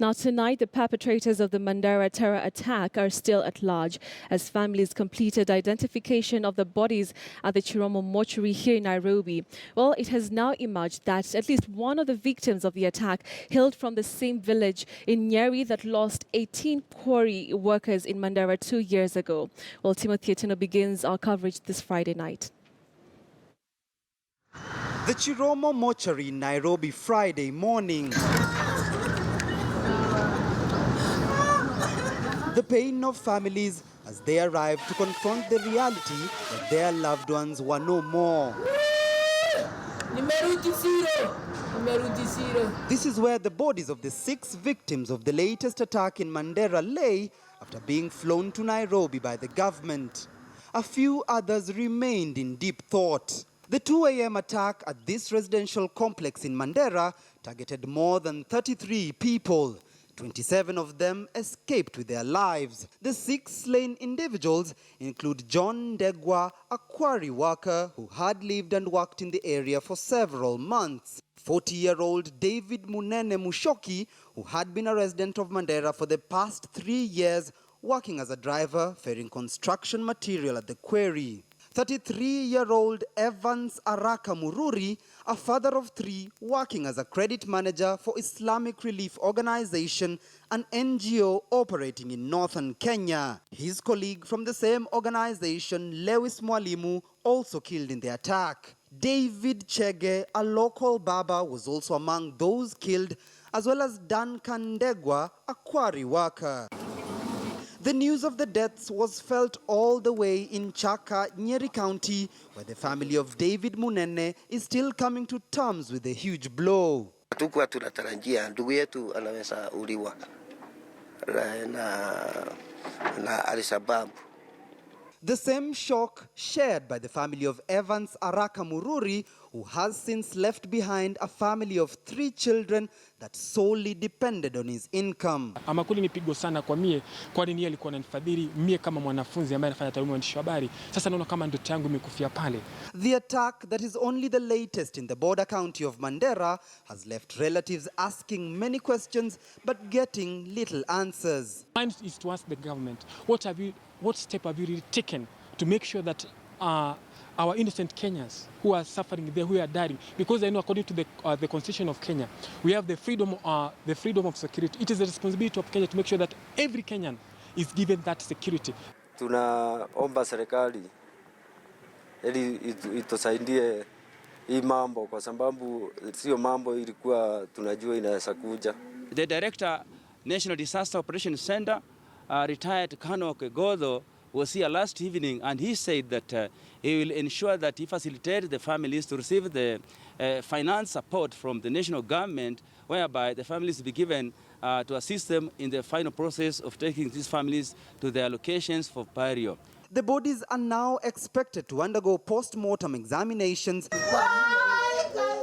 Now tonight, the perpetrators of the Mandera terror attack are still at large as families completed identification of the bodies at the Chiromo mortuary here in Nairobi. Well, it has now emerged that at least one of the victims of the attack hailed from the same village in Nyeri that lost 18 quarry workers in Mandera 2 years ago. Well, Otieno begins our coverage this Friday night. The Chiromo mortuary in Nairobi Friday morning. The pain of families as they arrived to confront the reality that their loved ones were no more. This is where the bodies of the 6 victims of the latest attack in Mandera lay after being flown to Nairobi by the government. A few others remained in deep thought. The 2 a.m. attack at this residential complex in Mandera targeted more than 33 people. 27 of them escaped with their lives. The 6 slain individuals include John Ndegwa, a quarry worker who had lived and worked in the area for several months. 40-year-old David Munene Mushoki, who had been a resident of Mandera for the past 3 years, working as a driver ferrying construction material at the quarry. 33-year-old Evans Araka Mururi, a father of 3, working as a credit manager for Islamic Relief Organization, an NGO operating in northern Kenya. His colleague from the same organization, Lewis Mwalimu, also killed in the attack. David Chege, a local barber, was also among those killed, as well as Duncan Ndegwa, a quarry worker. The news of the deaths was felt all the way in Chaka, Nyeri County, where the family of David Munene is still coming to terms with a huge blow. Hatukuwa tunatarajia ndugu yetu anaweza uliwa na Al-Shabaab. The same shock shared by the family of Evans Araka Mururi, who has since left behind a family of 3 children that solely depended on his income. Ama kweli ni pigo sana kwa mie, kwani niye alikuwa ananifadhili mie kama mwanafunzi ambaye anafanya taaluma ya habari. Sasa naona kama ndoto yangu imekufia pale. The attack that is only the latest in the border county of Mandera has left relatives asking many questions but getting little answers. Mine is to ask the government, what step have you really taken to make sure that our innocent Kenyans who are suffering there, who are dying, because I know according to the Constitution of Kenya, we have the freedom of security. It is the responsibility of Kenya to make sure that every Kenyan is given that security. Tunaomba serikali ili itusaidie hii mambo kwa sababu sio mambo ilikuwa tunajua inaweza kuja. The director, National Disaster Operations Center, retired Colonel Kegodho, was here last evening, and he said that he will ensure that he facilitates the families to receive the finance support from the national government, whereby the families will be given to assist them in the final process of taking these families to their locations for burial. The bodies are now expected to undergo post-mortem examinations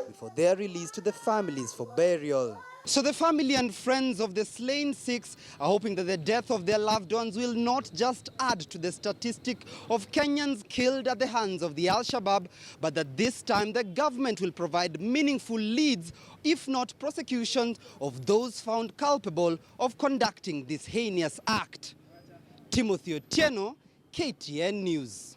before they are released to the families for burial. So the family and friends of the slain 6 are hoping that the death of their loved ones will not just add to the statistic of Kenyans killed at the hands of the Al-Shabaab, but that this time the government will provide meaningful leads, if not prosecutions, of those found culpable of conducting this heinous act. Otieno, KTN News.